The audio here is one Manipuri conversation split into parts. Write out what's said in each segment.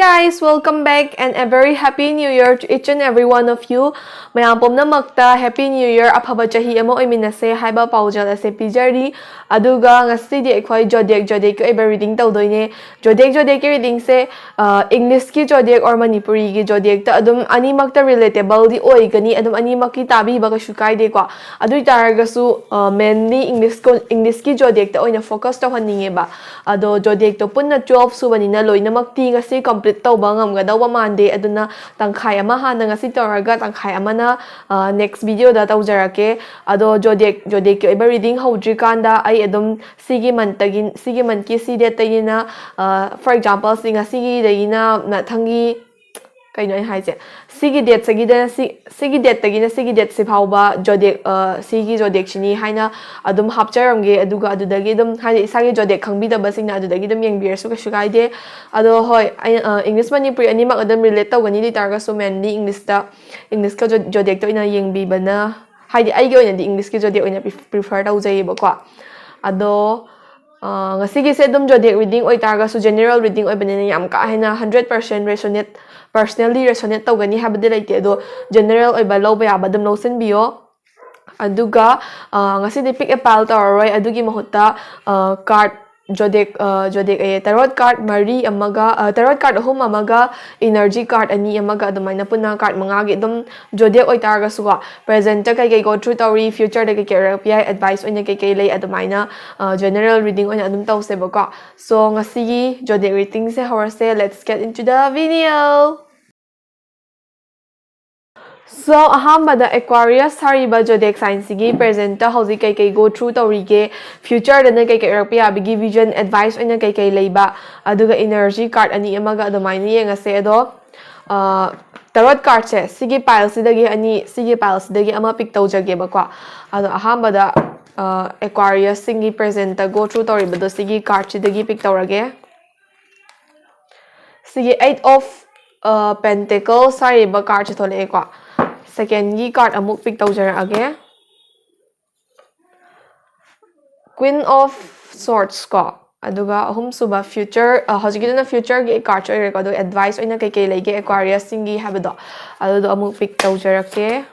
guys! Welcome back and a very happy new year to each and every one of you. Mayam pom namakta happy new year aphaba chahi ama oiminase haiba paujal ase pijari aduga ngasidi ekhoi zodiac ko eba reading tawdoine zodiac reading se English ki zodiac or Manipuri ki zodiac ta adum animakta relatable di oigani adum animaki tabi ba ka shukai de ko adui taragasu mainly English ki zodiac ta oina focus tawhaninge ba ado zodiac to punna 12 subanina loinamakti ngasi complete tawba ngamgadawa mande aduna tangkhai ama hana ngasi tawraga tangkhai amana next video da tawjarake ado zodiac ki eba reading hodri kanda ai adum sigi month ki si date tagina for example singa sigi dagina mathangi kaino ai haise sigi date sagida sigi date tagina sigi date se phauba zodiac sigi zodiac chini haina adum hapcharamge aduga adudagi dum haina isagi zodiac khangbidaba singna adudagi dum yengbirsu ka shukaide ado hoi English Manipuri animak adam relate tawgani di targa so mainly English ka zodiac to ina yengbibana haidi ai ge oina di English ki zodiac oina prefer tawjayeba ko ado ngasigi se dum zodiac reading oi targa so general reading oi banina yam ka hena 100% resonate personally resonate tawgani habadi laite ado general oi ba loba ya badum losen biyo aduga ngasi di pick a pal tawroi adugi mahutta card zodiac ay tarot card mari amaga tarot card ahum amaga energy card ani amaga adumaina punna card manga gi dum zodiac oi targa suwa present ta kai go through tawri future da kai pi advice oina kai lay adumaina general reading oina adum tawse bako so ngasi zodiac reading se horse let's get into the video. So ahambada Aquarius hariba zodiac sign sigi present ta hoji kai go through tawrige future da kai rapia bigi vision advice oina kai leiba aduga energy card ani amaga adumaina yengase ado tarot card se sigi pile sidagi ama pick tawjage bako ado ahambada Aquarius singi present ta go through tawribado sigi card sidagi pick tawrage sigi 8 of Pentacles hariba card chithole ko second gi card amuk pick tawjarage Queen of Swords ko aduga ahum suba future hojigiduna future gi card oi record advice oina kai leige Aquarius singi habado adu amuk pick tawjarake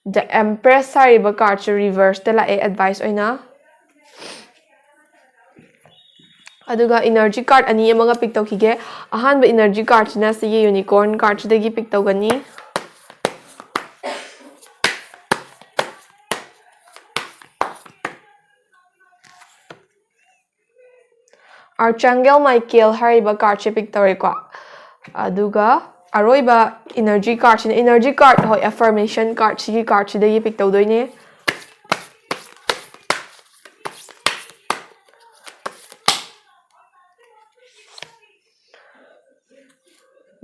The Empress hariba card reverse tela advice oina aduga energy card ani amaga pick tawkige ahanba energy card china sigi unicorn card chidagi pick tawgani Archangel Michael hariba card che pick tawreko aduga aroiba energy card hoi affirmation card sigi card chidagi pick tawdoine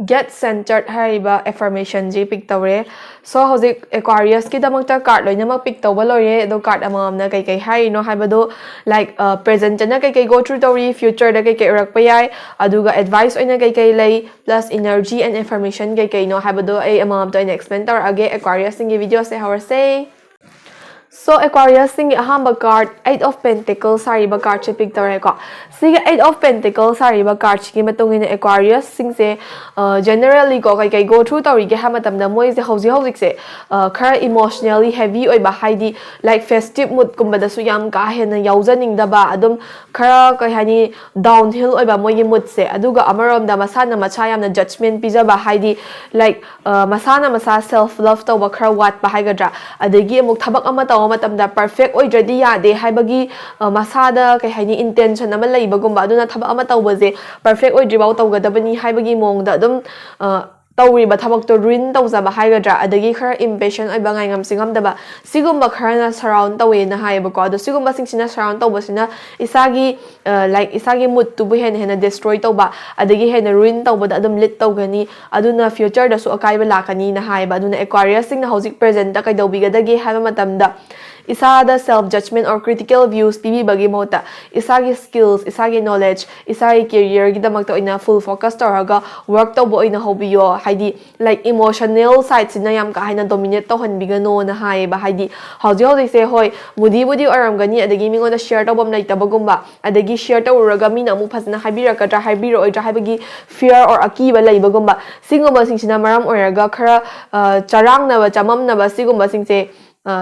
Get centered hariba affirmation ji pick tawre so hozik Aquarius ki damakta card loinamak pick tawba lore do card amamna kai harino haibado like present na kai go through tawri future da kai rakpa yai aduga advice oina kai lay plus energy and information kai no haibado ai amam to explain tar age Aquarius singi video se how say So Aquarius singi ahamba card 8 of Pentacles hariba card che pick tawre ko singi 8 of Pentacles hariba card chi matungina Aquarius singse generally ko kai go through tawri ge hamatamda moi se hoji se khara emotionally heavy oi ba haidi like festive mood kumbada su yam ka hena yaujaning da ba adum khara kai hani downhill oi ba moi mood se aduga amarom da masana macha yamna judgment pija ba haidi like masana masa self love tawba khara wat ba haigadra adagi amuk thabak ama taw matamda perfect oidradi yade haibagi masada kai haini intention ama leibagumba aduna thaba ama tawbaje perfect oidribaw tawgadabani haibagi mongda adum tawriba thabak to ruin tawjaba haigadra adagi khara impatient oiba ngai ngam singamdaba sigumba khara surround tawe na haibako ado sigumba singsina surround tawbasina isagi like isagi mood to bu hena destroy tawba adagi hena ruin tawbada adum lit tawgani aduna future da su akaiba lakani na haiba aduna Aquarius singna hojik present da kai dawbigadagi haiba matamda isada self judgment or critical views pibibagi mota isagi skills isagi knowledge isagi career gidamakta oina full focus tawraga work tawbo oina hobiyo haidi like emotional side sina yam ka haina dominate tawhanbigano na haiba haidi hauji se hoi mudi oramgani adagi mingoda share tawbam laitabagumba adagi share tawraga mina amu phasna habirakadra habiro oidra habagi fear or akiba laibagumba singoma singsina maram oiraga khara charangnaba chamamnaba sigumba singse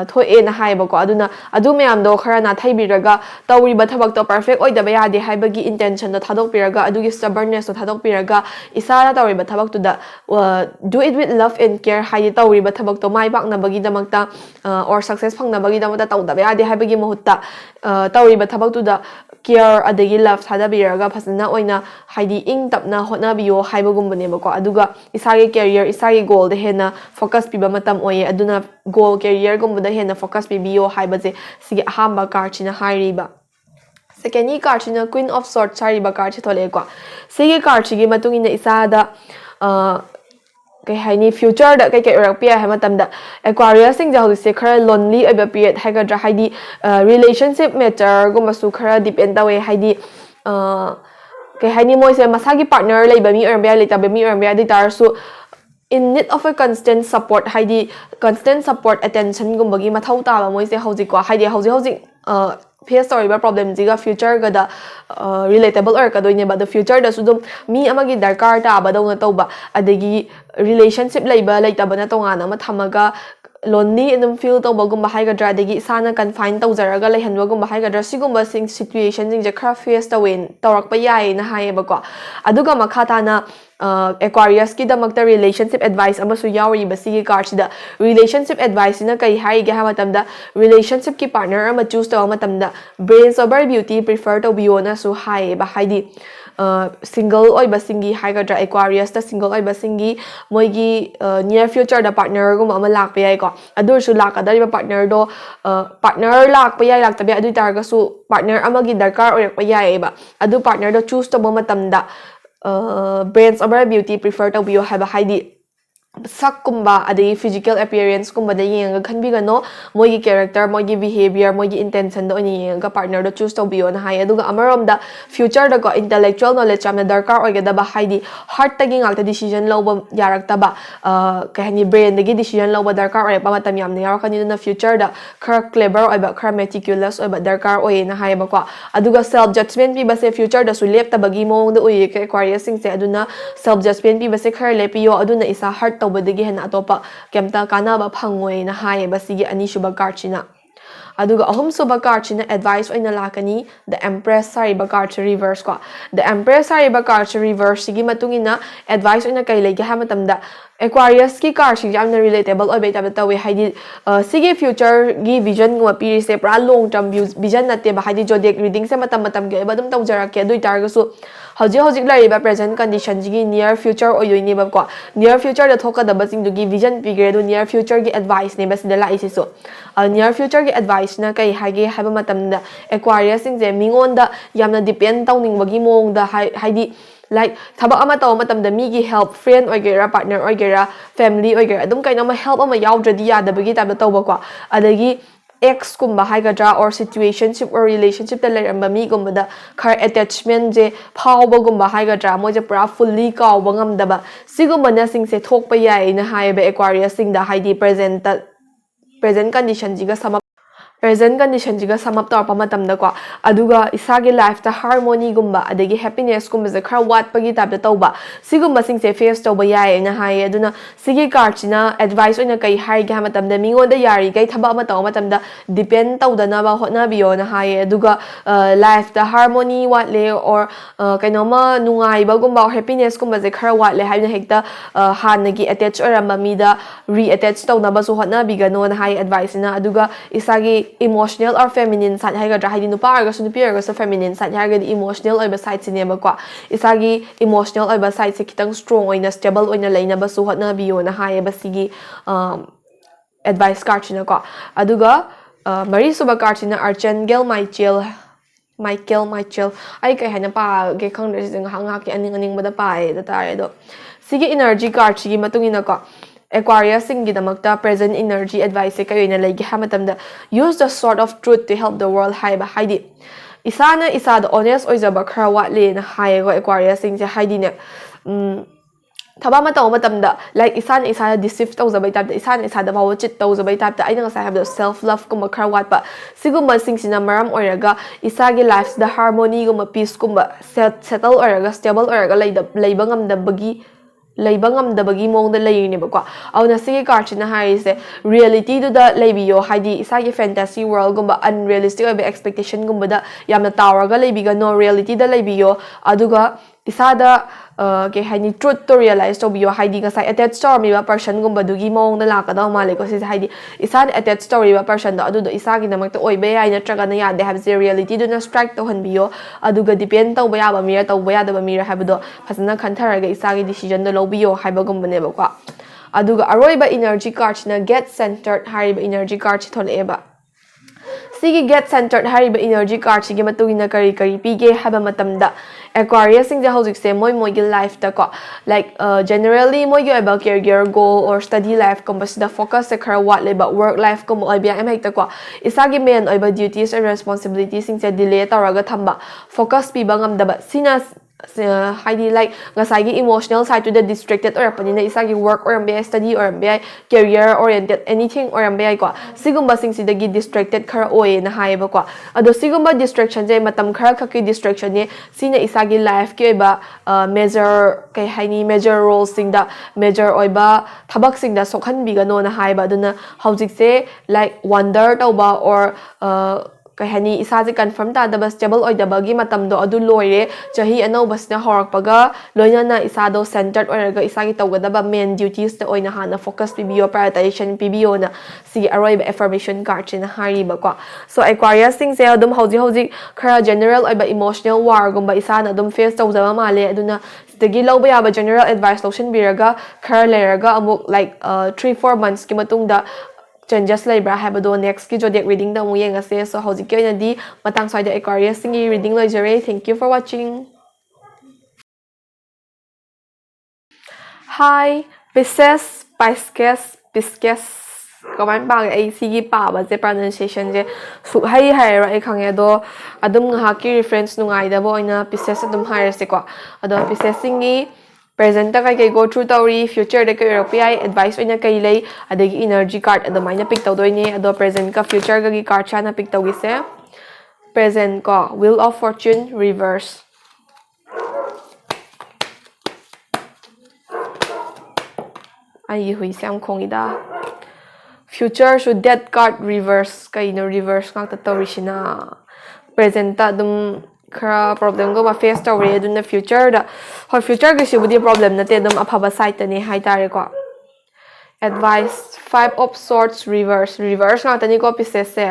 thoe na haibako aduna adu mayamdo khara na thaibiraga tawriba thabakto perfect oidaba yade haibagi intention do thadok piraga adugi stubbornness do thadok piraga isara tawriba thabaktu da do it with love and care hayi tawriba thabakto mai bakna bagi damakta or success phangna bagi damata tawdaba yade haibagi mohutta tawriba thabaktu da care adagi love thadabiraga phasna oina haidi ing tapna hotna biyo haibagumba bako aduga isagi career isagi goal de hena focus piba matam oye aduna goal career gumba hena focus pibiyo haibaje sigi ahamba card china hairiba second card china queen of swords hairiba card chitole ko sigi card chigi matungina isada kai haini future da kai europea ha matamda Aquarius sing ja hose khara lonely oiba period haigadra haidi relationship matter gumba su khara depend away haidi kai haini moise masagi partner leiba mi orbia leita be mi orbia di tarsu in need of a constant support haidi constant support attention gumbagi mathau ta ba moise hauji ko haidi hauji face tawriba problem jiga future ga da relatable or kadoine ba the future da sudum mi amagi darkar ta ba dawna tawba adagi relationship leiba leita bana tongana ma thamaga lonely and feel tawba gumba haigadra adagi sana confine tawjaraga leihanwa gumba haigadra sigumba sing situation jing je khara face tawin tawrakpa yai na haiba ko aduga makhata na Aquarius ki damakta relationship advice amasu yauri basigi card sida relationship advice na kai hai ge ha matamda relationship ki partner ama choose taw matamda brains over beauty prefer to biona su hai ba haidi single oi basingi haigadra Aquarius ta single oi basingi moigi near future da partner gum ama lak pe ai ko adur su lak adari partner do partner lak pe ai lak tabi adu targa su partner amagi darkar oyak pe ai ba adu partner do choose to matamda brands over beauty prefer to bio have a haidi sak kumba adi physical appearance kumba da yenga khanbigano moigi character moigi behavior moigi intention do ni yenga partner do choose to bio na hai aduga amarom da future da ko intellectual knowledge amna darkar oigada ba haidi heart tagi ngalta decision loba yarakta ba kahani brain dagi decision loba darkar oi ba matam yamna yarakani na future da khara clever oi ba khara meticulous oi ba darkar oi na hai ba ko aduga self judgment pi ba se future da su lep ta bagi mong da oi ke Aquarius sing se aduna self judgment pi ba se khara lepiyo aduna isa heart tawbadagi hena atopa kemta kanaba phangoi na hai basigi ani shuba card china aduga ahum suba card china advice oina lakani the empress sari ba card reverse ko the empress sari ba card reverse sigi matungina advice oina kai lege ha matamda Aquarius ki card si jamna relatable oi beta beta we haidi sigi future gi vision ngwa piri se pra long term vision natte ba haidi zodiac reading se matam ge badum tawjara ke dui tar ga su hojik lariba present condition gi near future oyoini ba ko near future da thoka da basing gi vision pigre do near future gi advice ne bas da la isi so near future gi advice na kai hage haba matam da Aquarius sing je mingon da yamna depend tawning bagi mong da haidi like thaba ama taw matam da mi gi help friend oigera partner oigera family oigera adum kaina ma help ama yaudradi ya da bagi ta taw ba ko adagi ex kumba haigadra or situationship or relationship da leramba mi gumba da khar attachment je phawba gumba haigadra mo je pura fully kaw bangam da ba sigumba na sing se thokpa yai na haiba Aquarius sing da haidi present condition jiga sama present condition jiga sum up tor pamatam da ko aduga isagi life ta harmony gumba adagi happiness gumba je khara wat pagi tab da tawba sigumba sing se face tawba yai na hai aduna sigi card china advice oina kai hai ga matam da mingon da yari kai thaba ma taw matam da depend tawda na ba hotna biyo na hai aduga life ta harmony wat le or kainoma nungai ba gumba happiness gumba je khara wat le hai na hekta hanagi attach oramba mi da reattach tawna ba su hotna biga no na hai advice na aduga isagi emotional or feminine side haigadra haidi nupa arga su nupi arga su feminine side haigadra emotional oiba side sineba ko isagi emotional oiba side se kitang strong oina stable oina laina ba su hotna biyo na haye ba sigi advice card china ko aduga mari suba card china Archangel Michael ai kai hana pa ge khang de sing hanga ki aning bada pa e da tare do sigi energy card sigi matungina ko Aquarius singgidamakta present energy advice se kayoina leigi ha matamda use the sword of truth to help the world haiba haidi isana isada honest oizaba khara watle na haigo Aquarius singse haidi ne thaba mata matamda like isana isada deceive tawzabai type da isana isada bawo chit tawzabai type da aina ngasai habda self love kuma khara watpa siguma singsina maram oiraga isagi lives the harmony guma peace kuma settle oiraga stable oiraga leiba ngamda bagi leiba ngamdabagi mongda leirnebako auna sigi card china haise reality du da leibiyo haidi isagi fantasy world gumba unrealistic oibe expectation gumba da yamna tawraga leibiga no reality da leibiyo aduga isada ke haini truth to realize to biyo haidi ga sai attached story ba person gumba dugi mongda lakada male ko sis haidi isada attached story ba person da adudo isagi namakta oibe ai natraga na yade have reality du na strike to hanbiyo aduga depend to ba ya ba mira to ba ya da ba mira habdo fasana khantharaga isagi decision da biyo haiba gumbane ba kwa aduga aroiba energy card na get centered hariba energy card thole sigi get centered hariba energy card sigi matugina kari pige haba matamda Aquarius sing hojik se moi gi life ta ko like generally moi gi about career goal or study life ko basida focus se khara wat leba work life ko moi bia em hekta ko isagi main oiba duties and responsibilities sing se delay taraga thamba focus pi bangam daba sina haidi like ngasai emotional side to the distracted or panina isagi work or MBA study or MBA career oriented anything or MBA ko sigumba sing sidagi distracted khara oye na haiba ko ado sigumba distraction je matam khara khaki distraction ne sina isagi life ke ba major kai haini major roles sing da major oiba thabak sing da sokhan biga no na haiba duna hojik se like wonder tauba or kahani isaji confirm ta da stable oi da bagi matam do adu loire chahi anau basna horak paga loina na isado centered oiraga isagi tawgada ba main duties na oina hana focus pbo prioritization pbo na si aroi ba affirmation card china hari ba ko so Aquarius sing se adum hoji khara general oi ba emotional war gumba isana adum face tawjaba male aduna sidagi loba ya ba general advice lotion biraga khara leraga amuk like 3-4 months ki matungda changes laibra habado next ki zodiac reading da mu yengase so hojik ki oina di matang side Aquarius singi reading loijare thank you for watching. Hi Pisces Pisces comment bang ai sigi pa ba je pronunciation je su hai ra ai khange do adum nga ki reference nungai da bo oina Pisces adum hair se ko ado Pisces singi present kai go through tauri future de kai pi advice oina kai lei adegi energy card adomaina pick taw doine ado present ka future ga gi card chana pick taw gise present ko wheel of fortune reverse ai hui sam khongida future should death card reverse kai no reverse ka ta tauri sina present ta dum khara problem go ba face tawre aduna future da ho future ga shibudi problem na te dum aphaba side ta ne hai tare ko advice 5 of swords reverse na tani ko Pisces se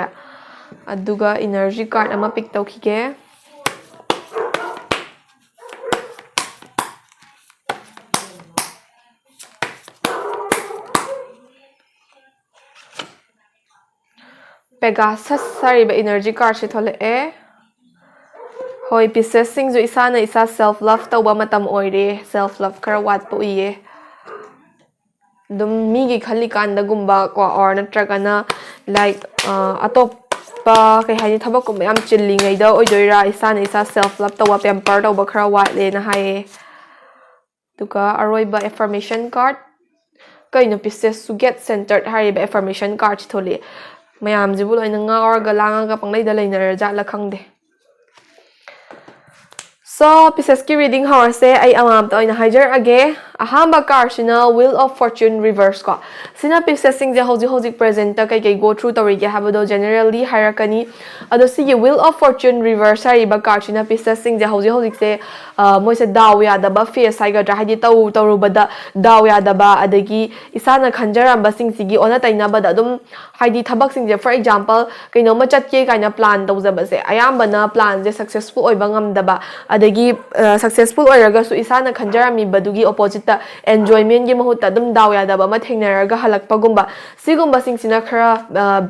aduga energy card ama pick taw khige Pegasus sariba energy card se thole hoi Pisces sing jo isana isa self love tawba matam oire self love khara wat po iye dum mi gi khali kanda gumba ko or natraga na like atop pa kai hani thabak ko yam chilli ngai da oi doira isana isa self love tawba pamper tawba khara wat le na hai tuka aroi ba affirmation card kai no Pisces to get centered hari ba affirmation card thole mayam jibul oina nga or galanga ga panglai da leiner ja la khangde so Pisces ki reading hour se ay amam to ina hijar age ahamba card sina wheel of fortune reverse ko sina Pisces sing je hoji present ta kai go through to ge habado generally hierarchy ado si wheel of fortune reverse ari ba card sina Pisces sing je hoji se moi se daw ya da ba face ai ga dra hadi taw bada daw ya da ba adagi isana khanjaram ba sing sigi ona taina ba da dum hadi thabak sing je for example kaino ma chat ke kaina plan taw za ba se ayamba na plan je successful oi bangam da ba adagi successful oiraga su isana khanjarami badugi opposite ta enjoyment gi mahutta dum daw ya da ba ma thengnaraga halakpa gumba sigumba singsina khara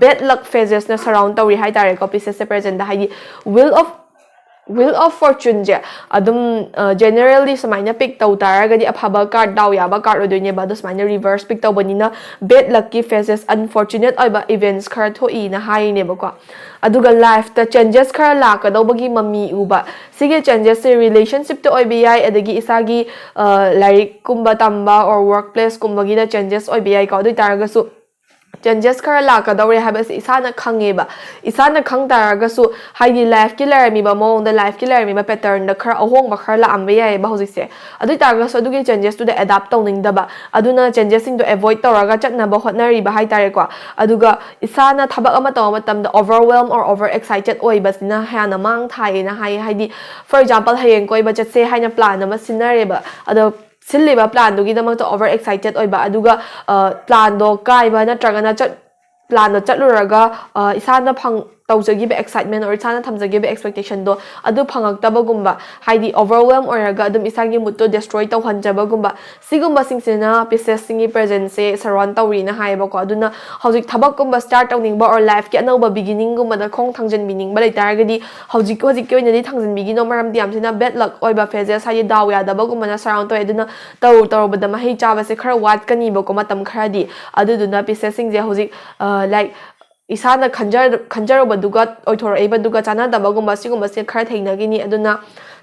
bad luck phases na surround tawi hai tare ko Pisces se present da hai wheel of Wheel of Fortune je adum generally samaina pick tau taragadi afaba card daw yaba card odoine ba do samaina reverse pick tau banina bad lucky phases unfortunate oiba events khar thoi na hai ne ba ko aduga life ta changes khar la ka do bagi mami uba sige changes se relationship to oibi ai adagi isagi like kumba tamba or workplace kumba gi da changes oibi ai ka do taragasu changes khara lakadore habase isana khangeba isana khang taragasu haidi life ki lermi ba mong da life ki lermi ba pattern da khara ahong ba khara la ambe yai ba hojise adu taragasu adu ge changes to the adapt tawning da ba aduna changes sing to avoid tawraga chatna ba hotnari ba hai tare ko aduga isana thabak ama taw matam da overwhelm or over excited oi basina hana mang thai na hai haidi for example hayeng koi ba chatse haina plan ama sinare ba adu silliba plan do gidamagta over excited oiba aduga plan do kaiba natragana chat plan do chatluraga isana phang tawjagiba excitement or isana thamjagiba expectation do adu phangakta gumba haidi overwhelm oraga adum isagi mutto destroy tawhanjaba gumba sigumba singsena Pisces singi presence se surround tawri na haiba ko aduna hojik thabak gumba start tawningba or life ki anauba beginning gumba da khong thangjan meaning ba leitaragadi hojik ki oina di thangjan bigi no maram diam sina bad luck oiba phases haidi daw ya daba gumba na surround to aduna taw bada mahi chaba se khara wat kani ba ko matam khara di aduduna Pisces sing je hojik like isana khanjar baduga oithor ai baduga chana dabagumba sigumba se khara theinagini aduna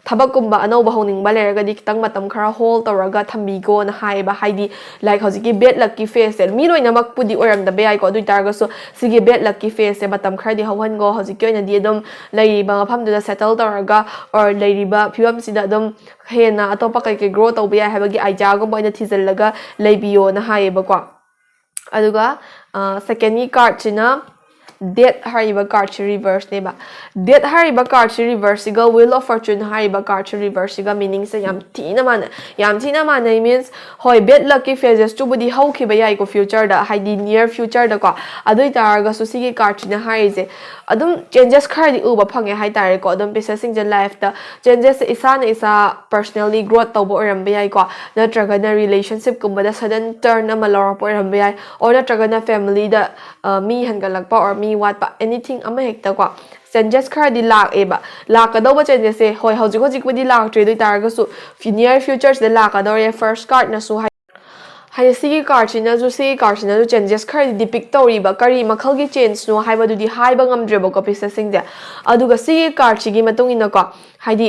thabakkumba anauba honing ba leragadi kitang matam khara hold tawraga thambigo na haiba haidi like hojiki bad lucky face mi loina mak pudi oram da bai ko adu targa so sige bad lucky face matam khara di hawan go hojiki oina di adum leiba pham du da settle tawraga or leiba phiwam sida adum hena atopa kai ke grow tawbi ai habagi aija go boina thijallaga leibiyo na haiba ko aduga second card china Death hariba card chi reverse neba Death hariba card chi reverse siga Wheel of Fortune hariba card chi reverse siga meaning se yam thina mana means hoi bad lucky phases to budi how ki bayai ko future da haidi near future da ko adui taraga su sigi card chi na harise adum changes khari uba phange hai tare ko adum Pisces je life da changes isa personally growth tawbo oram bayai ko natraga na relationship kumba da sudden turn ama lor po oram bayai or natraga na family da mi hangalak pa or mi what pa anything ama hekta ko changes khara di lak eba lakadaba changes se hoi hojik budi lak tre doi targa su near futures de lakadore first card na su hai sigi card china ju sigi card china ju changes khara di depict tori ba kari makhal gi change no haiba du di haiba ngamdre ba ko Pisces sing de aduga sigi card chi gi matung ina ko haidi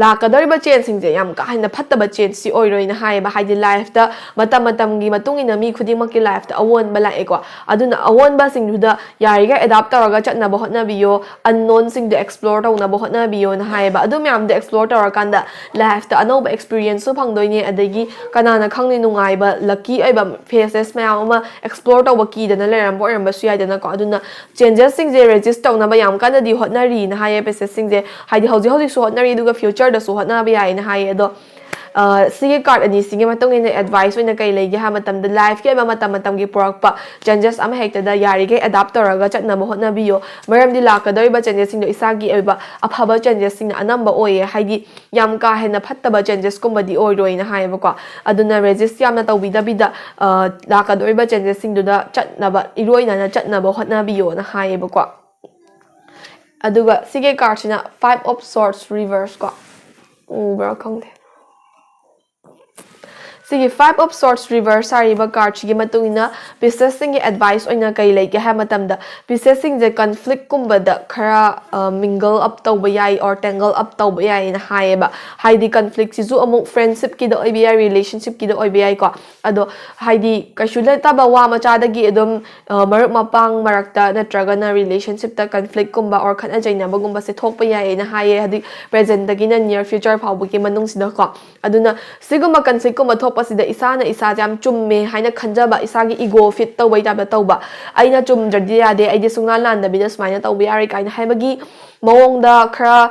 lakadariba change sing je yam ka haina phattaba change si oiroina haiba haidi life da matam gi matung ina mi khuding mak ki life da awon ba la e ko aduna awon ba sing da yari ga adapt taraga chatna ba hotna biyo unknown sing da explore tawna ba hotna biyo na haiba adu myam da explore tarakanda life da anoba experience su phangdoine adagi kanana khangni nungai ba lucky ai ba phases myam ma explore taw ba ki da na leram bo ram ba su yai da na ko aduna changes sing je register tawna ba yam kana di hotna ri na haye Pisces sing je haidi hojik su hotnari duga future da su hotna ba yai na haye do sige card ani sige matong ina advice oina kai legi ha matam da life ke ba matam gi porak pa changes am hekta da yari ge adapt taraga chatna ba hotna biyo maram di lakadoi ba changes sing do isagi ba aphaba changes sing anamba oye haidi yam ka hena phattaba changes kumba di oi roina hai ba ko aduna resist yam na tawbi da bida lakadoi ba changes sing do da chatna ba iroina na chatna ba hotna biyo na hai ba ko aduga sige card sina 5 of swords reverse ko bra khang Sige 5 of swords reverse hariba card chi matungina Pisces sing advice oina kai like ha matamda Pisces sing je conflict kumba da khara mingle up tawba yai or tangle up tawba yai na haiba haidi conflict si zu among friendship ki da oibi relationship ki da oibi ko ado haidi kashula taba wa macha da gi edom maruk mapang marakta natraga na relationship ta conflict kumba or khana jaina bagumba se thokpa yai na haye hadi present da gi na near future phawbu ki manung sida ko aduna siguma conflict kumba thokpa sida isana isa jam chumme haina khanjaba isagi ego fit tawbai tabda tawba aina chum jadi yade aidi sungal lan da bidas maina tawbi ari kaina haibagi mawong da khara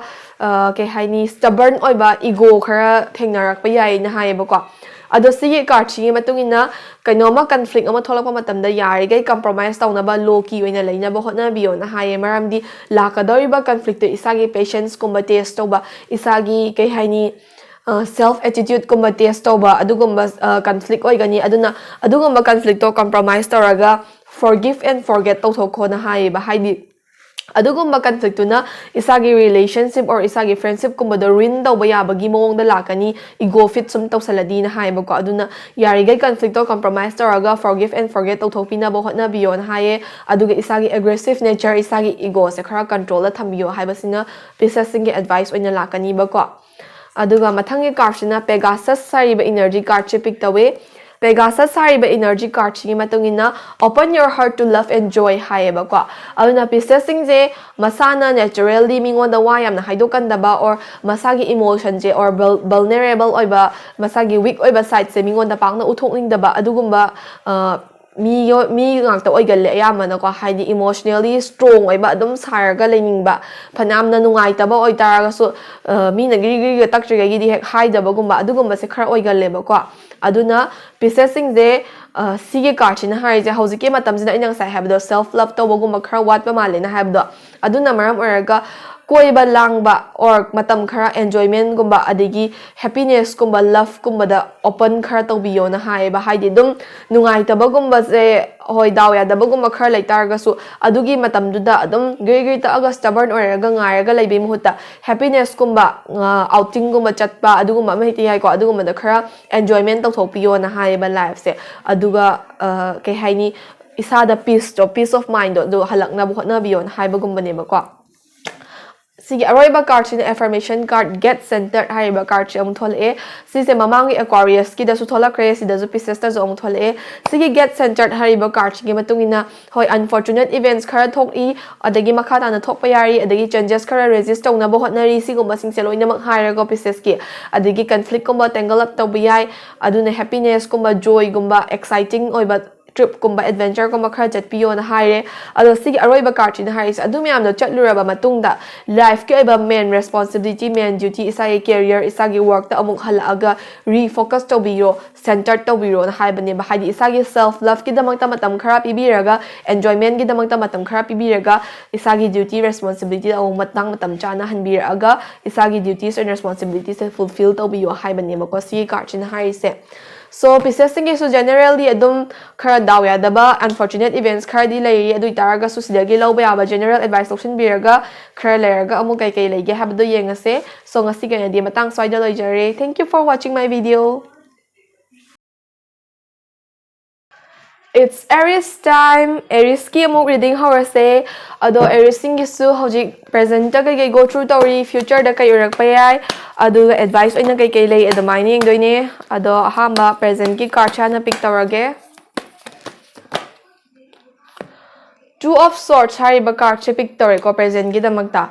ke haini stubborn oiba ego khara thengnarak pa yai na haiba ko ado sigi card chi matungina kainoma conflict ama tholakpa matamda yari gai compromise tawna ba loki oina leina ba hotna biyo na haye maramdi lakadori ba conflict to isagi patience kumba test tawba isagi ke haini self attitude kumba test tawba adugumba conflict oigani aduna adugumba conflict to compromise tawraga forgive and forget tawthokho na haiba haidi adugumba conflict tuna isagi relationship or isagi friendship kumbada ruin tawba yabagi mawongda lakani ego fit sum tawsaladi na haiba ko aduna yarigai conflict to compromise tawraga forgive and forget tawthokpina bo hotna biyo na haye aduga isagi aggressive nature isagi ego se khara control la thambiyo haiba sina Pisces singe advice oina lakani ba ko aduga mathangi card sina Pegasus sariba energy card che pick tawe Pegasus sariba energy card chi matungina open your heart to love and joy haiba ko aduna Pisces singje masana naturally mingonda wa yamna haidokandaba or masagi emotion je or vulnerable oiba masagi weak oiba side se mingonda pangna uthokningdaba adugumba mi ngakta oigalle ayamana ko haidi emotionally strong oiba adum sarga leningba phanamna nungaitaba oitaraga so mi na giri taktriga gi hek haidaba gumba adugumba se khara oigalle ba ko aduna Pisces singje sige card china haije hojike matamjina inang sai habdo self love to boguma khara watba male na habdo aduna maram oraga koiba langba or matam khara enjoyment gumba adigi happiness gumba love gumba da open khara tawbiyo na haiba haidi dum nungai taba gumba se hoi daw ya daba gumba khara laitarga su adugi matam duda adum gri ta aga stubborn oraga ngairaga laibe muhuta happiness gumba outing gumba chatpa adugumba mahiti hai ko adugumba da khara enjoyment tawthokpiyo na haiba life se aduga kai haini isada peace of mind do halakna bu hotna biyo na haiba gumba ne ba ko Sige aroiba card sin affirmation card get centered haiba card chi amung thol e sise mamangi Aquarius ki da su thola kre si da su Pisces ta zo amung thol e sige get centered haiba card chi matungina hoi unfortunate events khara thok I adagi makha ta na thok pa yari adagi changes khara resist tawna bo hotnari sigumba sing se loina mak haira go Pisces ki adagi conflict kumba tangle up tawbi yai aduna happiness kumba joy gumba exciting oiba trip kumba adventure kumba khara chatpiyo na haire ado sigi aroiba card na haire adu myam do chatluraba matungda life ke ba main responsibility main duty isagi career isagi work ta amuk halaga refocus to biro centered to biro na haiba ne ba haidi isagi self love ki damang ta matam khara pibiraga enjoyment ki damang ta matam khara pibiraga isagi duty responsibility amuk matam chana hanbiraga isagi duties and responsibilities fulfill to biyo haiba ne ba ko sigi card na haire se So Pisces singe so generally adum khara dawya daba unfortunate events khara di lei adu itaraga so sidagi lawba yaba general advice option biraga khara leraga amu kai leige habdo yengase so ngasi ga di matang soida loijare. Thank you for watching my video. It's Aries time. Aries ki amuk reading horase ado Aries singi su hojik present ta kai go through tori future da kai urak payai ado advice oina kai lei adamai ni engdoine ado ahamba present ki card chana pick tawrage Two of Swords hariba card che pick tawre ko present gi damakta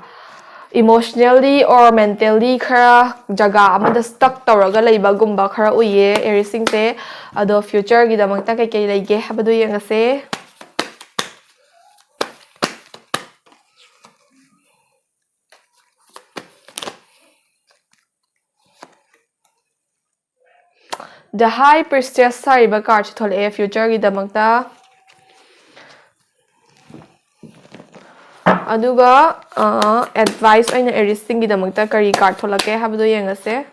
emotionally or mentally khara jaga amada stuck tawraga leiba gumba khara uye Aries singse ado future gi damakta kai leige habadu yengase The High Priestess sariba card che thol e future gi damakta aduga advice oina Aries singi damakta kari card tholake habdo yengase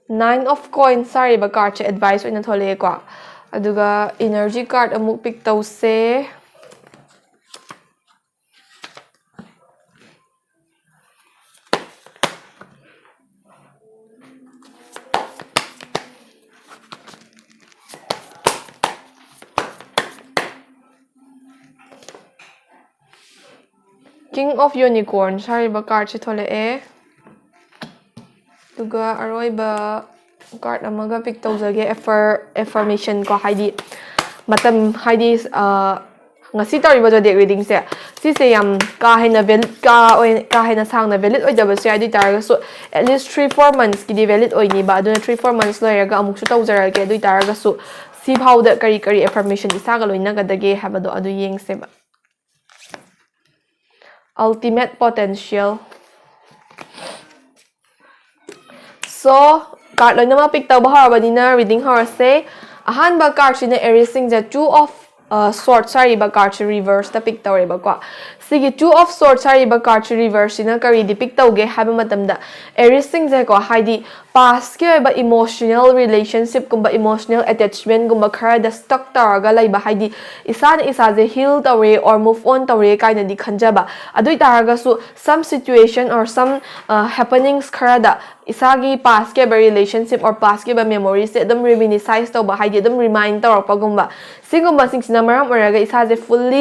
Nine of Coins sariba card che advice oina thole ko aduga energy card amuk pick tawse King of Unicorn sariba card che thole e duga aroiba card amaga pick tawjage affirmation ko haidi matam haidi ngasi tawriba Zodiac reading se sise yam ka haina valid ka haina sangna valid oidaba se adi taraga so at least 3-4 months ki di valid oini ba aduna 3-4 months loiraga amuk su tawjarage adu taraga so si phauda kari affirmation isaga loina gadage habado adu yengse ba Ultimate Potential. So, card loina ma pick tawba harabadina reading horase ahanba card sina Aries singja Two of Swords sariba card reverse ta pick tawreba ko sigi Two of Swords sariba card reverse sina kari di pick tawge haba matamda Aries singja ko haidi past ki ba emotional relationship kumba emotional attachment kumba khara da stuck taraga laiba haidi isa na isa je heal tawre or move on tawre kaina di khanjaba adui taraga su some situation or some happenings khara da isagi past ke ba relationship or past ke ba memories se dum reminisce to ba haidi dum remind tawra pa gumba sigumba singsina maram oraga isa je fully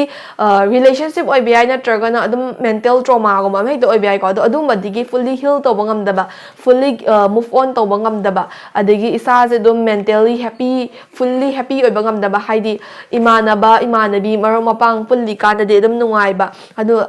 relationship oi bi na traga na dum mental trauma gumba mai do oi bi ko do adum digi fully heal to bangam daba fully move on to bangam daba adigi isa je dum mentally happy fully happy oi bangam daba haidi imanaba imanabi maram mapang fully ka de dum nungai ba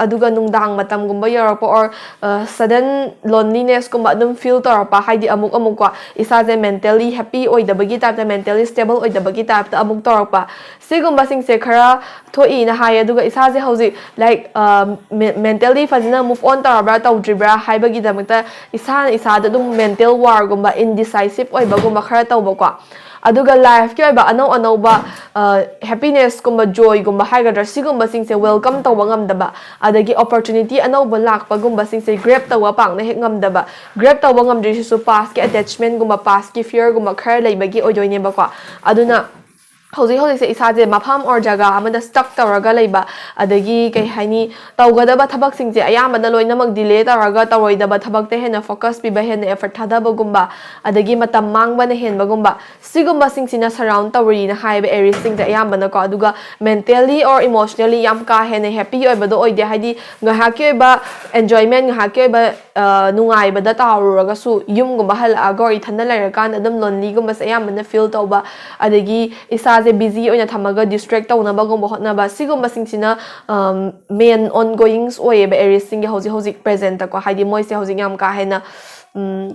aduga nungdang matam gumba yorpa or sudden loneliness gumba dum feel torpa haidi amuk ko isa je mentally happy oi dabagi type mentally stable oi dabagi type amuk torpa sigumba singse khara thoi na hai aduga isa je hoji like mentally fazina move on tarabra tawdribra haibagi damakta isa da dum mental war gumba indecisive oi bagumba khara tawba ko aduga life ki ba ano ba happiness gumba joy gumba haigadra sigumba singse welcome tawba ngamdaba adagi opportunity ano ba lakpa gumba singse grab tawa pang na hek ngamdaba grab tawba ngamdri su past ki attachment gumba past ki fear gumba khara leibagi ojoine ba ko aduna hauji se isa je mafam or jaga amada stuck taraga leiba adagi kai haini tawgada ba thabak singje ayamba da loina mak delay taraga taroida ba thabak te hena focus pi ba hena effort thada ba gumba adagi matam mangba na hen ba gumba sigumba singsina surround tawri na hai ba Aries singje ayamba na ko aduga mentally or emotionally yam ka hena happy oi ba do oi de haidi ngaha ke ba enjoyment ngaha ke ba nungai ba da tawraga su yum gumba hal agori thanda laira kan adum lonely gumba se ayamba na feel tawba adagi isa busy oina thamaga distract tawna ba gomba hotna ba sigumba singsina main ongoing oye ba Aries singe hoji present ko haidi moi se hoji yam ka hena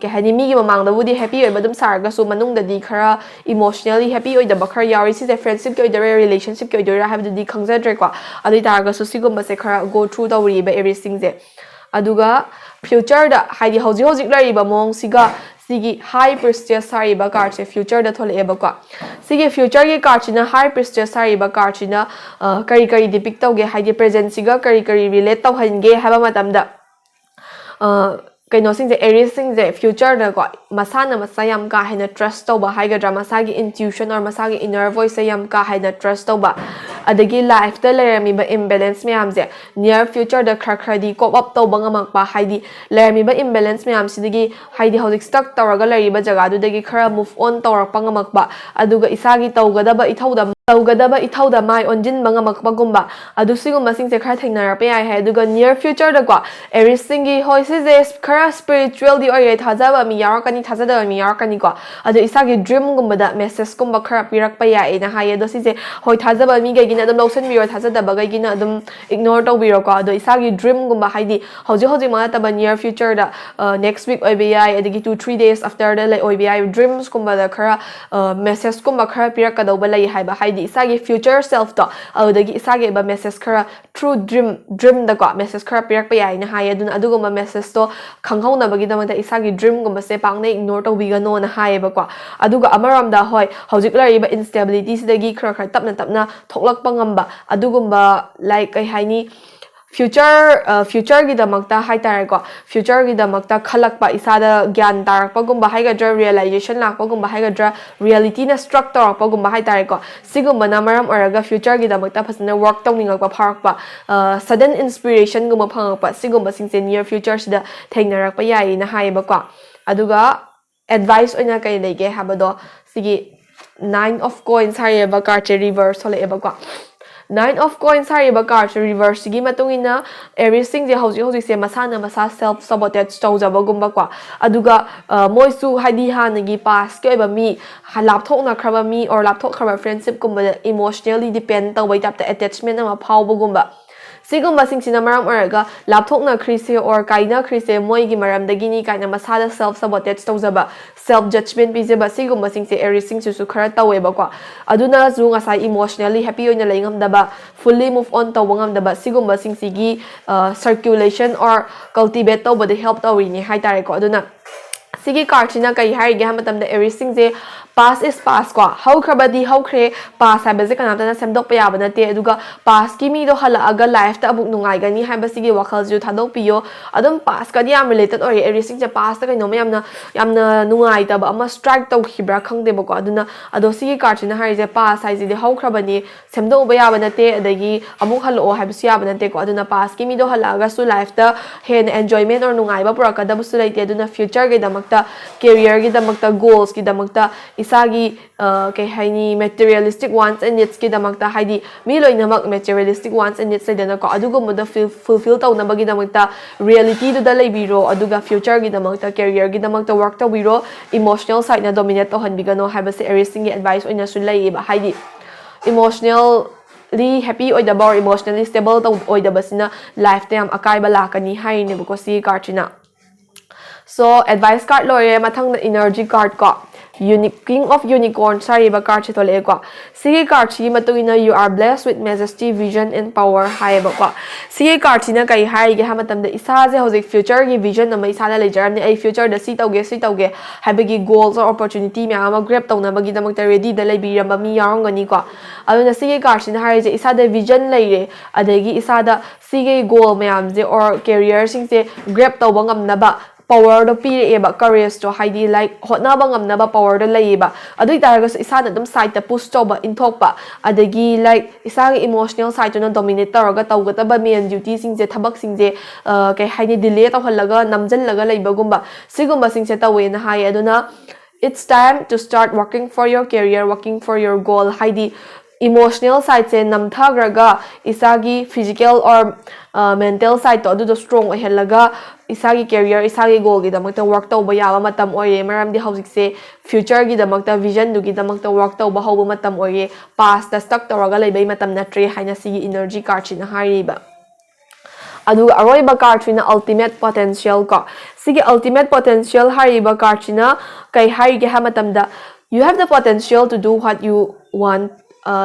ke haidi mi gi mamang da budi happy oi ba dum sarga su manung da di khara emotionally happy oi da ba khara yari si friendship ke oi da relationship ke oi da have the khangzadre ko adi targa su sigumba se khara go through tawri ba Aries singje aduga future da haidi hoji lari ba mong siga sigi high priestess sari ba card se future da thole eba ko sigi future ge card china high priestess sari ba card china kari depict tawge haidi present siga kari relate taw hange haba matam da kaino singje Aries singje future da ko masana masayam ka hena trust tawba haiga drama sagi intuition or masagi inner voice yam ka hena trust tawba adagi life da lerami ba imbalance me amje near future da khadi cop up tawba ngamak pa haidi lerami ba imbalance me am sidagi haidi hodik stuck tawraga lari ba jaga du dagi khara move on tawrak pa ngamak ba aduga isagi tawgada ba ithauda mai onjin banga makpagumba adu sigumba singse khara thainara pe ai hai aduga near future da ko Aries singi hoi se khara spiritual di oi thajaba mi yarakani thajada mi yarakani ko adu isagi dream gumba da message gumba khara pirak pa ya ina hai adu sise hoi thajaba mi gai gina adum lotion biro thajada ba gai gina adum ignore to biro ko adu isagi dream gumba haidi hoji ma ta ba near future da next week oi bi ai adigi 2-3 days after da oi bi ai dreams gumba da khara message gumba khara pirak ka do ba lai hai ba di isagi future self to adagi isagi ba message khara through dream da ko message khara pirak pa yai na hai aduna aduguma message to khanghauna bagi da mata isagi dream gumba se pangne ignore to biga no na hai ba ko aduga amaram da hoi hojik lari ba instability sidagi khara tapna thoklak pangamba adugumba like ai haini future gi damakta hai tare ko future gi damakta khalak pa isada gyan tarak pa gumba hai ga realization lak pa gumba hai ga reality na structure pa gumba hai tare ko sigumba na maram oraga future gi damakta phasna work tawning pa pharak pa sudden inspiration gumba phang pa sigumba singse near future sida thengnarak pa yai na hai ba ko aduga advice oina kai lege habado sigi 9 of coins hai ba card reverse hole ba ko 9 of coins hariba card reverse gi matungina Aries singje hoji se masana masa self sabotage tawjaba gumba kwa aduga moisu hadi hanagi past ke ba mi lapthok na khaba mi or lapthok khaba friendship gumba emotionally depend tawai tapta attachment ama phawba gumba sigumba singsina maram oraga lapthok na khrise or kaina khrise moi gi maram dagi ni kaina masada self sabotage tawjaba self judgment bijeba sigumba singse Aries singsu su khara taweba kwa aduna zu ngasai emotionally happy oina leingam daba fully move on tawangam daba sigumba singsigi circulation or cultivate tawba de help tawini hai tare ko aduna sigi card china kai hari ge hamatam da Aries singse past is past ko haukrabadi haukre past habase kanatana semdok pa yaba nate aduga past ki mi do halaaga life ta abuk nungai gani habasigi wakhal ju thadok piyo adum past ka diam related or everything je past ka no yamna nungai ta ba ama strike taw khibra khangde ba ko aduna ado sigi card china hari je past hai je haukrabani semdok ba yaba nate adagi amuk halo habasi yaba nate ko aduna past ki mi do halaaga su life ta hen enjoyment or nungai ba pura ka da busu laite aduna future ge damakta career ge damakta goals ge damakta isagi kay haini materialistic wants and needs ki damakta haidi mi loinamak materialistic wants and needs sedana ko adugo moda fulfill taw na bagi damakta reality do da leibiro aduga future gi damakta career gi damakta work taw biro emotional side na dominate to hanbigano habase Aries sing advice oina su leiba haidi emotionally happy oida or emotionally stable taw oida basina life time akai bala kani haini buko si cardina so advice card lawyer mathang na energy card ko unique king of unicorn sorry ba card chito le ko sige card chi matungina you are blessed with majesty vision and power hai ba ko sige card chi na kai hai ge hamatam da isa je hozik future gi vision na mai sala lejar ni ai future da si tauge habagi goals or opportunity me ama grab taw na bagi damak ta ready da lai biram ba mi yarong gani ko aduna sige card chi na hai je isa da vision leire adegi isa da sige goal me am je or career sing je grab taw bangam na ba power do pi ba courage to haidi like hotna bangam na ba power do lai ba adui taraga isa na dum side ta push to ba inthok pa adagi like isa ga emotional side to na dominate taraga tawga ta ba main duty sing je thabak sing je kai haini delay ta holaga namjal laga lai ba gumba sigumba sing se tawe na hai aduna it's time to start working for your career working for your goal haidi emotional side se namthagraga isagi physical or mental side to adu strong ohelaga isagi career isagi goal gi damakta work tawba yawa matam oye maram di hojik se future gi damakta vision du gi damakta work tawba hoba matam oye past ta stuck tawraga leibai matam na tre haina sigi energy card china hariba adu aroiba card china ultimate potential ko sigi ultimate potential hariba card china kai hari ge hamatam da you have the potential to do what you want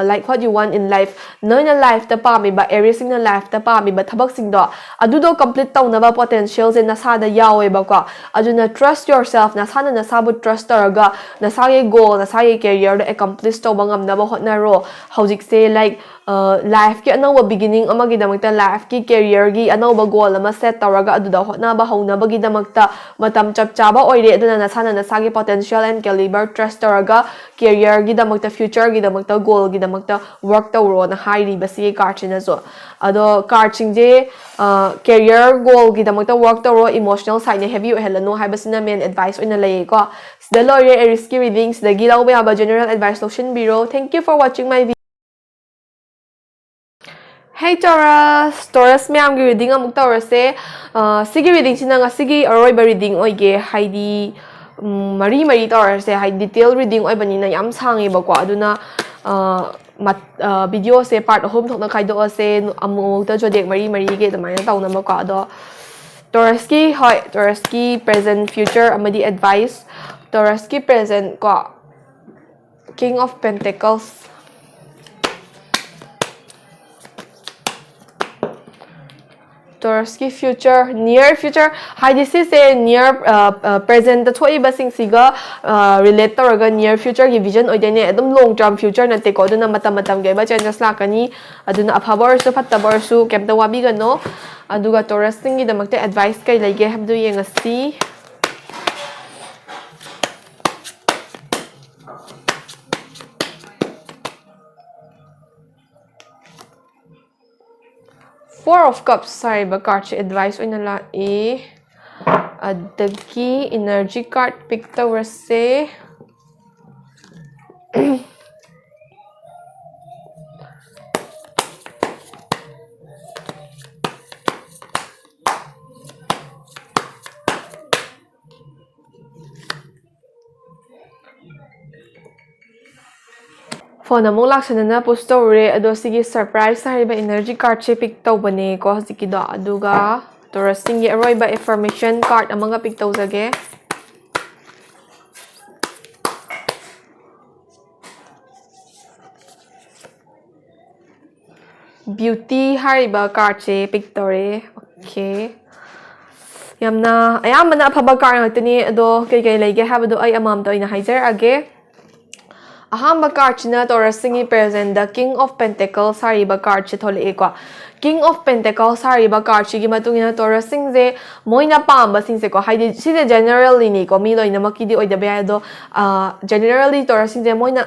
like what you want in life no in a life ta pa mi ba Aries in a life ta pa mi ba thabak sing do adu do complete taw na ba potentials in nasa da yawe ba ko adu na trust yourself nasa na nasa bu trust taraga nasa ge goal nasa ge career do accomplish taw bangam na ba hotna ro hojik se like life ki anawa beginning amagi damakta life ki career gi anawa goal ama set taraga adu da hotna ba hona bagi damakta matam chap chaba oire aduna nasa na nasa ge potential and caliber trust taraga career gi damakta future gi damakta goal gi damakta work tawro na hairi basi card china zo ado card chingje career goal gi damakta work tawro emotional side ne heavy helano haibasina main advice oina lay ko the lawyer Aries ki readings the gilaw ba general advice lotion bureau thank you for watching my video. Hey Taurus ma'am gi reading amuk tawrase sigi reading sina nga sigi aroiba reading oige haidi mari tawrase hai detail reading oibani na yam sangi ba ko aduna video se part home thok na khaido ase amuk ta Zodiac mari ge tamaina tawna ma ko ado Taurus ki present future amadi advice Taurus ki present ko King of Pentacles Taurus ki future near future hi this is a near present the thoi ba sing siga relate taraga near future gi vision oidene adum long term future na te ko duna matam ge ba changes lakani aduna aphabar su phattabar su kemta wabi gano aduga Taurus singi damakte advice kai lege habdu yengasi Four of Cups, sorry ba card advice oina la adagi energy card pick Taurus se phone among laksanana post tawre ado sigi surprise hariba energy card che pick tawbane ko hojiki do aduga Taurus singi aroiba affirmation card amanga pick tawjage beauty hariba card che pick tawre okay yamna ayamana phaba card ngatani ado kai lege habado ay amam to ina haijar age ahamba card china Taurus singi present the King of Pentacles sariba card chi thole ko King of Pentacles sariba card chi gi matungina Taurus sing je moina pamba sing se ko haidi si je generally ni ko mi loina makidi oida ba do generally Taurus sing je moina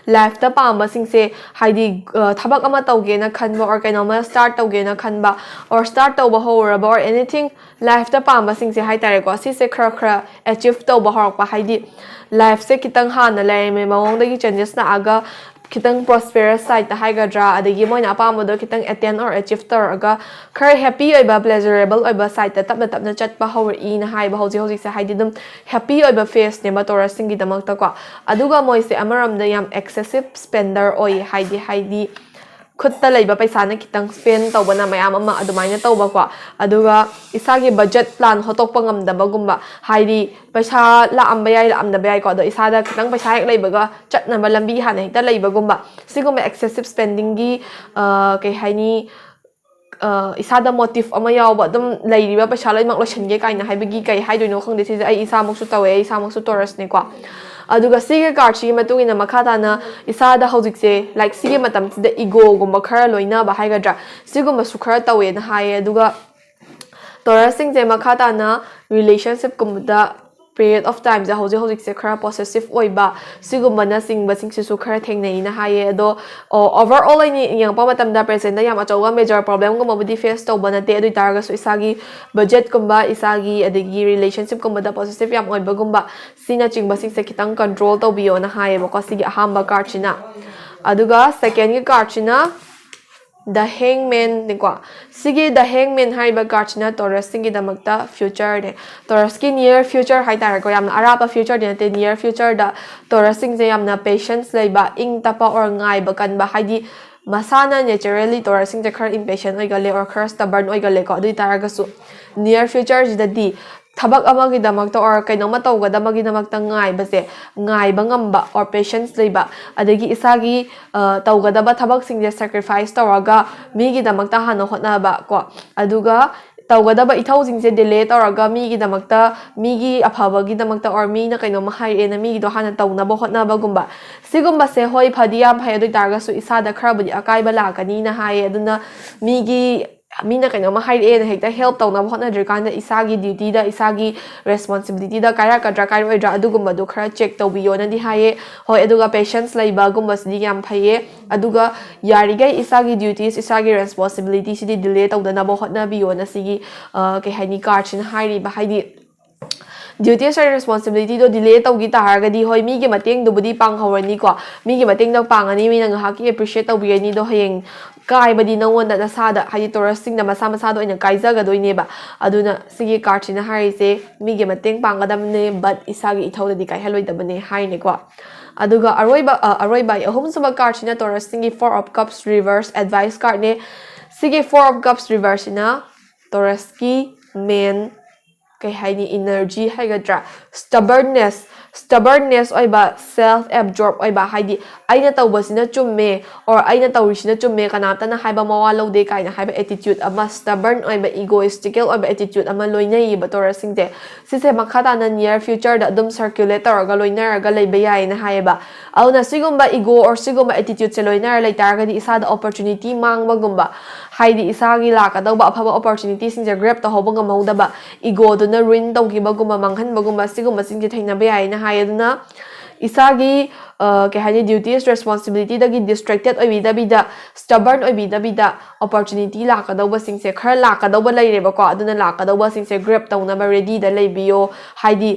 life ta pamba sing se haidi thabak ama tauge na khanba or kainoma start tauge na khanba or start tauba horaba or anything life ta pamba sing se hai tare ko si se khra achieve tauba horok pa haidi life se kitang hana lai me mawong dagi changes na aga kitang prosperous side ta haigadra adagi moina apambo do kitang attain or achieve taraga khar happy oiba pleasurable oiba side ta tapna chatpa hori na haiba hoji se haidi dum happy oiba face ne ba Taurus singi damak ta ko aduga moi se amaram da yam excessive spender oi haidi khutta leiba paisa na kitang spend tawba na mayam ama adumaina tawba ko aduga isagi budget plan hotok pangam da bagumba haidi paisa la amba yai la amda bai ko do isada kitang paisa hek leiba ga chatna ba lambi hana hekta leiba gumba siguma excessive spending gi ke haini isada motive ama yawba dum leiriba paisa laimak loishange kaina haibagi kai haidoino khangde si ai isa muksu tawe isa muksu Taurus ne ko aduga sige card chi matungina makata na isada hojik se like sige matam de ego gumba khara loina ba haigadra siguma sukhara tawe na haye aduga Taurus sing je makata na relationship gumda period of time ja hojik se khara possessive oiba siguma na sing sisu khara thengnei na haye do overall ni yang pa matam da present da yam achawa major problem gumba budi face to bana te adu targa so isagi budget gumba isagi adigi relationship gumba da possessive yam oiba gumba sina chingba sing se kitang control to biyo na haye ba ko sigi ahamba card china aduga second gi card china the Hangman ni ko sige the Hangman haiba card china Taurus singi damakta future de Taurus ki near future hai tar ko yamna araba future de te near future da Taurus sing je yamna patience leiba ing tapa or ngai ba kan ba haidi masana naturally Taurus sing je khar impatient oi gale or khar stubborn oi gale ko adu tar ga su near future da di thabak amagi damakta or kainoma tawga damagi damakta ngai ba se ngai ba ngamba or patience leiba adagi isagi tawga daba thabak singje sacrifice tawaga migi damakta hana hotna ba ko aduga tawga daba ithau singje delay tawaga migi damakta migi aphabagi damakta or mi na kainoma hai ena migi do hana tawna ba hotna ba gumba sigumba se hoi phadiam phai adu targa su isada khrabudi akai ba lakani na hai aduna migi mina kainoma hai e na hekta help tawna ba hotna dirkanda isagi duty da isagi responsibility da kaya kadra kai oi dra adugumba do khara check tawbiyo na di haye hoi aduga patience leiba gumba sidi yam phaye aduga yarigai isagi duties isagi responsibility sidi delay tawdana ba hotna biyo na sigi ke haini card chin hairi ba haidi duties and responsibility do delay tawgi taragadi hoi mi gi mateng do budi pang hawani ko mi gi mateng do pangani mi nang haki appreciate tawbiyani do hayeng kai badi nangwon da sada haidi Taurus sing na masa do ina kaizaga do ineba aduna sigi card china hari se mi gi mateng pangadam ne but isagi ithau di kai heloi dabane hai ne ko aduga aroiba ahum suba card china Taurus singi 4 of cups reverse advice card ne sigi 4 of cups reverse na Taurus ki main kay haini energy haigadra stubbornness oiba self-absorbed oiba haidi aina tawbasina chumme or aina tawisina chumme kanata na haiba mawalo de kaina haiba attitude ama stubborn oiba egoistical oiba attitude ama loinai ba Taurus singte sise makata na near future da dum circulator ga loinar ga leiba yai na haiba auna sigumba ego or sigumba attitude se loinar leitar ga di isa da opportunity mangba gumba haidi isagi lakadawba aphaba opportunity singje grab to hobanga maudaba ego do na ruin tawgiba gumba manghan bagumba sigumba singje thaina ba yai na hayaduna isagi ke hani duties responsibility dagi distracted oibida bida stubborn oibida bida opportunity lakadawba singse khar lakadawba leireba ko aduna lakadawba singse grab tawna ba ready da leibiyo haidi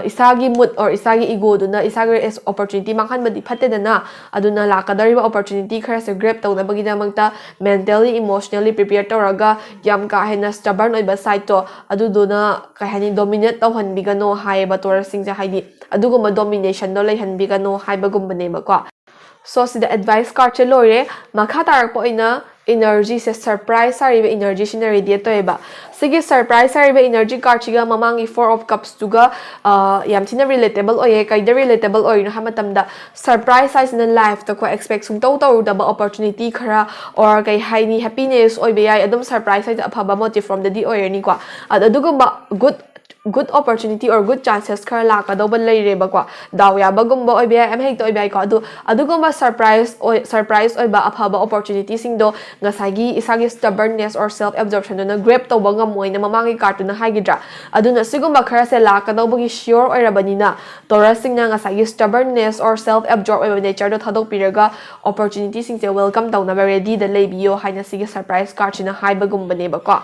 isagi mood or isagi ego duna isagi opportunity manghan badi phate dana aduna lakadariba opportunity khara se grab tawna bagi damangta mentally emotionally prepared tawraga yam ka hena stubborn oiba side to aduduna ka hani dominate tawhan bigano haiba Taurus singja haidi aduguma domination do leihan bigano haiba gumbane ba ko so sida advice card che lore makha tarak po ina energy se surprise sariba energy sina radiate toeba sige surprise sariba energy card chiga mamangi 4 of cups tuga yam thina relatable oye kaida relatable oy no hamatamda surprise size in life to ko expect sung to da ba opportunity khara or kai haini happiness oy be ai adum surprise size aphaba motive from the di oy ni ko adugum good good opportunity or good chances khara lakadauba leireba ko daw yabagumba oiba am hekto oiba ko adugumba surprise oiba aphaba opportunity singdo ngasagi isagi stubbornness or self absorption na grab tawba ngamoi na mamangi card na haigidra aduna sigumba khara se lakadauba gi sure oirabanina Taurus singna ngasagi stubbornness or self absorb oiba nature do thadok piraga opportunity singse welcome tawna ready da leibiyo haina sigi surprise card china haibagumba ne ba ko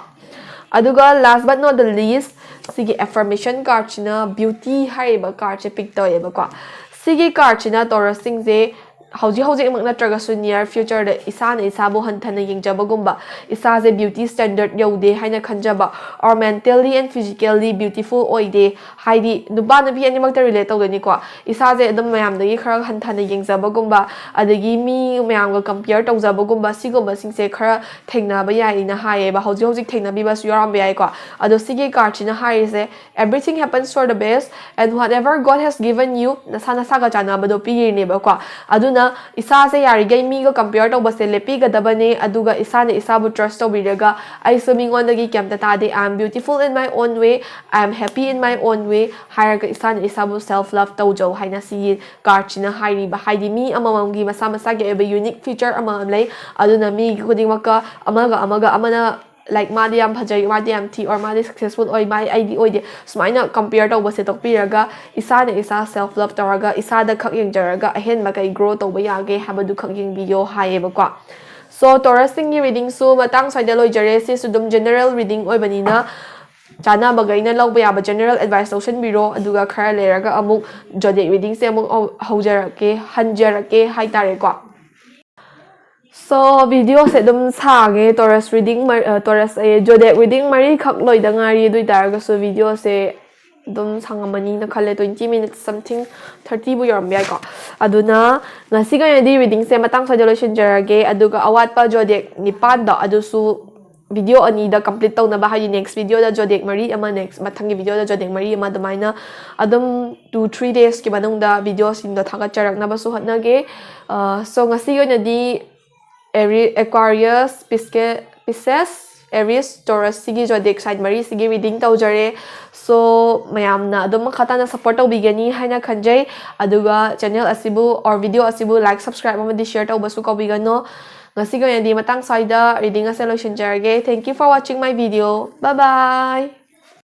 aduga last but not the least sigi affirmation card china beauty haiba card che pick toyeba ko sigi card china Taurus singse hauji mak natraga su near future da isana isabu hanthana yengjabagumba isaje beauty standard yaude haina khanjaba or mentally and physically beautiful oide haidi nuba nabi animak ta relate tawdani ko isaje adum mayam dagi khara hanthana yengjabagumba adagi mi mayam ga compare tawjabagumba sigumba singse khara thengna ba yai na haye ba hauji thengna bi ba su yaram ba yai ko ado sigi card china haise everything happens for the best and whatever God has given you nasana saga chana ba do pi ne ba ko aduna isa se yari gai mi go compare to base lepi ga dabane aduga isa ne isa bu trust to biraga I swimming on the camp ta de I'm beautiful in my own way I'm happy in my own way higher ga isa ne isa bu self love to jo haina si card china hairi ba haidi mi amamam gi masa masa ge a unique feature amam lay aduna mi kuding maka amaga amana like madi am phajai madi am thi or madi successful oi my id oi de smaina compare to base tok piraga isa ne isa self love taraga isa da khak yeng jaraga ahen ma kai grow to ba yage habadu khak yeng bi yo haye ba kwa so Taurus sing reading so matang sai da loi jare se sudum general reading oi banina chana bagaina log ba general advice solution biro aduga khara leraga amuk zodiac reading se amuk haujarake hanjarake hai tare kwa so video se dum sage Taurus reading Taurus zodiac reading mari khak loi da ngari dui tar so video se dum sangamani na khale 20 minutes something 30 bu yorum bai ko aduna ngasi ga yadi reading se matang solution jarage aduga awat pa zodiac nipan da adusu video ani da complete taw na ba ha next video da zodiac mari ama next mathangi video da zodiac mari ama damaina adum 2-3 days ki banung da video sin da thaga charak na ba su hatna ge so ngasi ga yadi Aquarius, Pisces, Aries, Taurus, sigi zodiac side mari sigi reading tawjare so mayam na adum khata na support tawbigani haina khanjai aduga channel asibu or video asibu like subscribe amadi share tawbasu kawbigano ngasi ga yadi matang saida reading a solution jarage thank you for watching my video bye bye